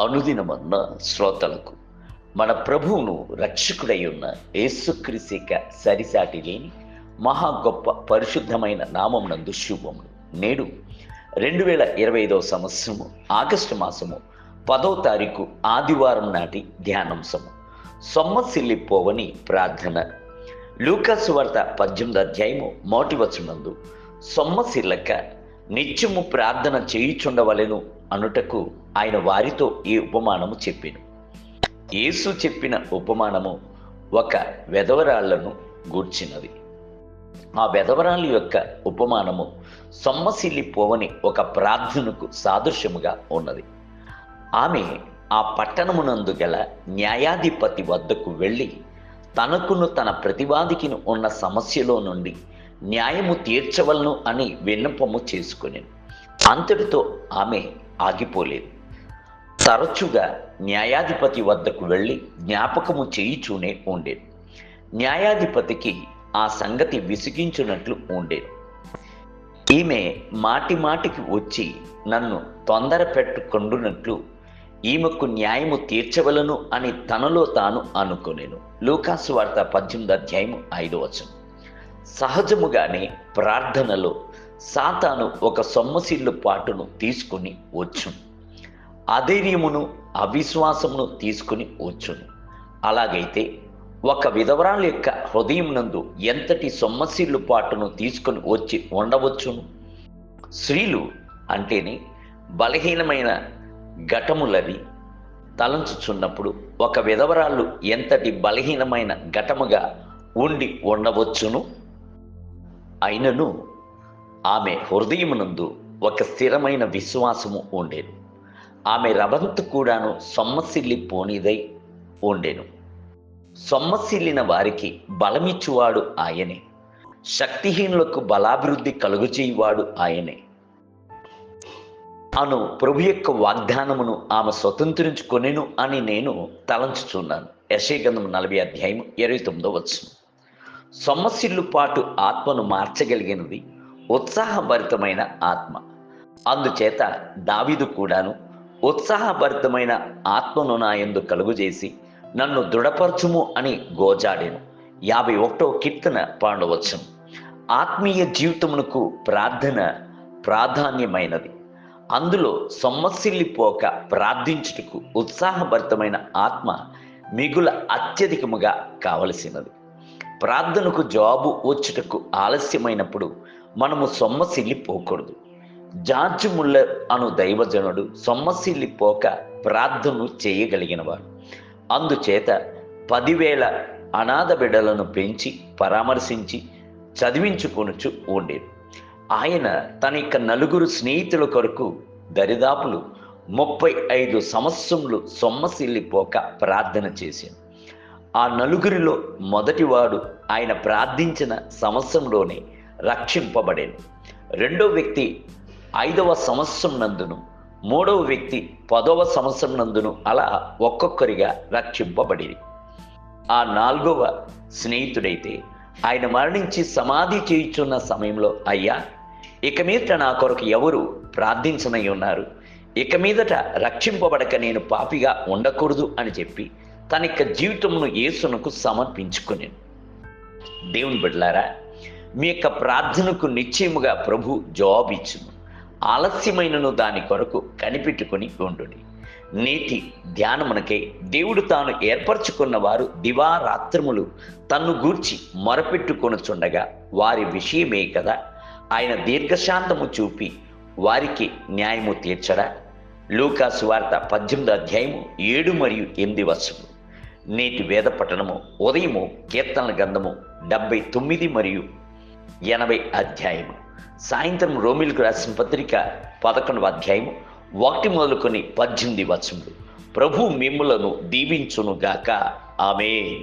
అనుదినమన్న శ్రోతలకు మన ప్రభువును రక్షకుడై ఉన్న యేసుక్రీస్తు సరిసాటి లేని మహా గొప్ప పరిశుద్ధమైన నామమునందు శుభములు. నేడు 2025 సంవత్సరము ఆగస్టు మాసము 10వ తారీఖు ఆదివారం నాటి ధ్యానాంశము సొమ్మసిల్లిపోవని ప్రార్థన. లూకాసు వార్త 18వ అధ్యాయము 1వ వచనమందు సొమ్మసిల్లక నిత్యము ప్రార్థన చేయుచుండవలెను అనుటకు ఆయన వారితో ఈ ఉపమానము చెప్పెను. యేసు చెప్పిన ఉపమానము ఒక వెధవరాళ్లను గూర్చినది. ఆ వెధవరాళ్ళ యొక్క ఉపమానము సొమ్మసిల్లిపోవని ఒక ప్రార్థనకు సాదృశ్యముగా ఉన్నది. ఆమె ఆ పట్టణమునందు గల న్యాయాధిపతి వద్దకు వెళ్ళి తనకును తన ప్రతివాదికిను ఉన్న సమస్యలో నుండి న్యాయము తీర్చవలను అని విన్నపము చేసుకునేను. అంతటితో ఆమె ఆగిపోలేదు. తరచుగా న్యాయాధిపతి వద్దకు వెళ్ళి జ్ఞాపకము చేయుచూనే ఉండేది. న్యాయాధిపతికి ఆ సంగతి విసిగించున్నట్లు ఉండేది. ఈమె మాటి మాటికి వచ్చి నన్ను తొందర పెట్టుకొండునట్లు ఈమెకు న్యాయము తీర్చవలను అని తనలో తాను అనుకొనెను. లూకాసు వార్త 18వ అధ్యాయము 5వ వచనం. సహజముగానే ప్రార్థనలో సాతాను ఒక సొమ్మసిల్లు పాటును తీసుకుని వచ్చును. అధైర్యమును అవిశ్వాసమును తీసుకుని వచ్చును. అలాగైతే ఒక విధవరాల యొక్క హృదయం నందు ఎంతటి సొమ్మసిల్లు పాటును తీసుకుని వచ్చి ఉండవచ్చును. స్త్రీలు అంటేనే బలహీనమైన ఘటములవి తలంచుచున్నప్పుడు ఒక విధవరాళ్ళు ఎంతటి బలహీనమైన ఘటముగా ఉండి ఉండవచ్చును. అయినను ఆమె హృదయమునందు ఒక స్థిరమైన విశ్వాసము ఉండేను. ఆమె రవంతు కూడాను సొమ్మసిల్లిపోనిదై ఉండెను. సొమ్మసిల్లిన వారికి బలమిచ్చువాడు ఆయనే, శక్తిహీనులకు బలాభివృద్ధి కలుగజేయువాడు ఆయనే అను ప్రభు యొక్క వాగ్దానమును ఆమె స్వతంత్రించుకొనెను అని నేను తలంచుచున్నాను. యెషయా గ్రంథం 40వ అధ్యాయం 29వ వచనం. సొమ్మసిల్లు పాటు ఆత్మను మార్చగలిగినది ఉత్సాహభరితమైన ఆత్మ. అందుచేత దావీదు కూడాను ఉత్సాహభరితమైన ఆత్మను నా యందు కలుగజేసి నన్ను దృఢపరచుము అని గోజాడెను. 51వ కీర్తన 12వ వచనం. ఆత్మీయ జీవితమునకు ప్రార్థన ప్రాధాన్యమైనది. అందులో సొమ్మసిల్లిపోక ప్రార్థించుటకు ఉత్సాహభరితమైన ఆత్మ మిగుల అత్యధికముగా కావలసినది. ప్రార్థనకు జవాబు వచ్చుటకు ఆలస్యమైనప్పుడు మనము సొమ్మసిల్లిపోకూడదు. జార్జ్ ముల్లర్ అను దైవజనుడు సొమ్మసిల్లిపోక ప్రార్థనను చేయగలిగినవాడు. అందుచేత 10,000 అనాథ బిడ్డలను పెంచి పరామర్శించి చదివించుకొనుచు ఉండేది. ఆయన తన యొక్క 4 స్నేహితుల కొరకు దరిదాపులు 35 సంవత్సరములు సొమ్మసిల్లిపోక ప్రార్థన చేశాను. ఆ 4 మొదటివాడు ఆయన ప్రార్థించిన సంవత్సరంలోనే రక్షింపబడేను. 2వ వ్యక్తి 5వ సంవత్సరం నందును, 3వ వ్యక్తి 10వ సంవత్సరం నందును అలా ఒక్కొక్కరిగా రక్షింపబడి, ఆ 4వ స్నేహితుడైతే ఆయన మరణించి సమాధి చేయుచున్న సమయంలో, అయ్యా, ఇక మీదట నా కొరకు ఎవరు ప్రార్థించనై ఉన్నారు, ఇక మీదట రక్షింపబడక నేను పాపిగా ఉండకూడదు అని చెప్పి తన యొక్క జీవితమును యేసునకు సమర్పించుకునేను. దేవుని బిడ్డలారా, మీ యొక్క ప్రార్థనకు నిశ్చయముగా ప్రభు జవాబిచ్చును. ఆలస్యమైనను దాని కొరకు కనిపెట్టుకుని ఉండుడి. నేటి ధ్యానమునకై దేవుడు తాను ఏర్పరచుకున్న వారు దివారాత్రములు తన్ను గూర్చి మొరపెట్టుకొనుచుండగా వారి విషయమే కదా ఆయన దీర్ఘశాంతము చూపి వారికి న్యాయము తీర్చడా. లూకాసు వార్త 18వ అధ్యాయము 7 మరియు 8 వచనములు. నేటి వేద పఠనము ఉదయము కీర్తనల గ్రంథము 79 మరియు 80 అధ్యాయము. సాయంత్రం రోమిలకు రాసిన పత్రిక 11వ అధ్యాయము 1 మొదలుకొని 18 వచనములు. ప్రభు మిమ్ములను దీవించునుగాక. ఆమేన్.